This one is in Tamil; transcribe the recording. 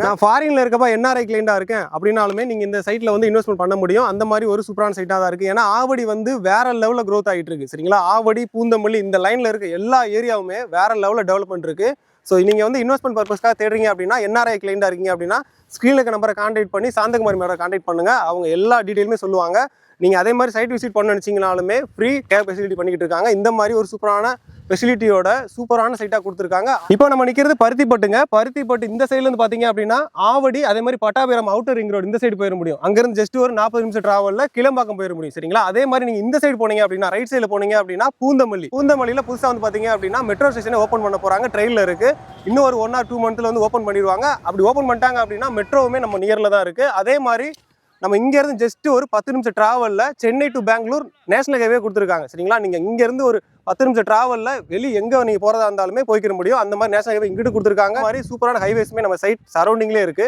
நான் ஃபாரின்ல இருக்கப்ப என்ஆர்ஐ கிளைண்டா இருக்கேன் அப்படின்னாலுமே நீங்க இந்த சைட்ல வந்து இன்வெஸ்ட்மெண்ட் பண்ண முடியும். அந்த மாதிரி ஒரு சூப்பரான சைட்டா தான் இருக்கு. ஏன்னா ஆவடி வந்து வேற லெவல்ல growth ஆகிட்டு இருக்கு. சரிங்களா? ஆவடி, பூந்தமல்லி இந்த லைன்ல இருக்க எல்லா ஏரியாவுமே வேற லெவல்ல டெவலப்மெண்ட் இருக்கு. ஸோ நீங்க வந்து இன்வெஸ்ட்மெண்ட் பர்பஸ்க்காக தேடுறீங்க அப்படின்னா, என்ஆர்ஐ கிளைண்டா இருக்கீங்க அப்படின்னா ஸ்க்ரீனில் இருக்க நம்பரை கான்டாக்ட் பண்ணி சாந்தகுமாரி மேடம் கான்டாக்ட் பண்ணுங்க. அவங்க எல்லா டீட்டெயிலுமே சொல்லுவாங்க. நீங்க அதே மாதிரி சைட் விசிட் பண்ண நினைச்சீங்கனாலுமே ஃப்ரீ கேப் ஃபெசிலிட்டி பண்ணிக்கிட்டு இருக்காங்க. இந்த மாதிரி ஒரு சூப்பரான ஃபெசிலிட்டியோட சூப்பரான சைட்டாக கொடுத்துருக்காங்க. இப்போ நம்ம நிற்கிறது பருத்திப்பட்டுங்க. பருத்திப்பட்டு இந்த சைட்ல இருந்து பார்த்தீங்க அப்படின்னா ஆவடி, அதே மாதிரி பட்டாபிராம் அவுட்டர் ரிங் ரோடு இந்த சைடு போயிட முடியும். அங்கிருந்து ஜஸ்ட் ஒரு 40 நிமிஷம் டிராவலில் கிளம்பாக்கம் போயிட முடியும். சரிங்களா? அதே மாதிரி நீங்கள் இந்த சைடு போனீங்க அப்படின்னா ரைட் சைடில் போனீங்க அப்படின்னா பூந்தமல்லியில் புதுசாக வந்து பார்த்தீங்க அப்படின்னா மெட்ரோ ஸ்டேஷனை ஓப்பன் பண்ண போகிறாங்க. ட்ரெயினில் இருக்குது. இன்னும் ஒரு 1 or 2 மந்த்தில் வந்து ஓப்பன் பண்ணிடுவாங்க. அப்படி ஓப்பன் பண்ணிட்டாங்க அப்படின்னா மெட்ரோவுமே நம்ம நியரில் தான் இருக்குது. அதே மாதிரி நம்ம இங்கேருந்து ஜஸ்ட் ஒரு 10 நிமிஷம் ட்ராவலில் Chennai to Bangalore national highway கொடுத்துருக்காங்க. சரிங்களா? நீங்கள் இங்கேருந்து ஒரு 10 நிமிஷம் ட்ராவலில் வெளியே எங்கே நீங்கள் போகிறதா இருந்தாலுமே போய்க்கிற முடியும். அந்த மாதிரி நேஷனல் ஹைவே இங்கிட்டு கொடுத்துருக்காங்க. மாதிரி சூப்பரான ஹைவேஸுமே நம்ம சைட் சரௌண்டிங்லேயே இருக்குது.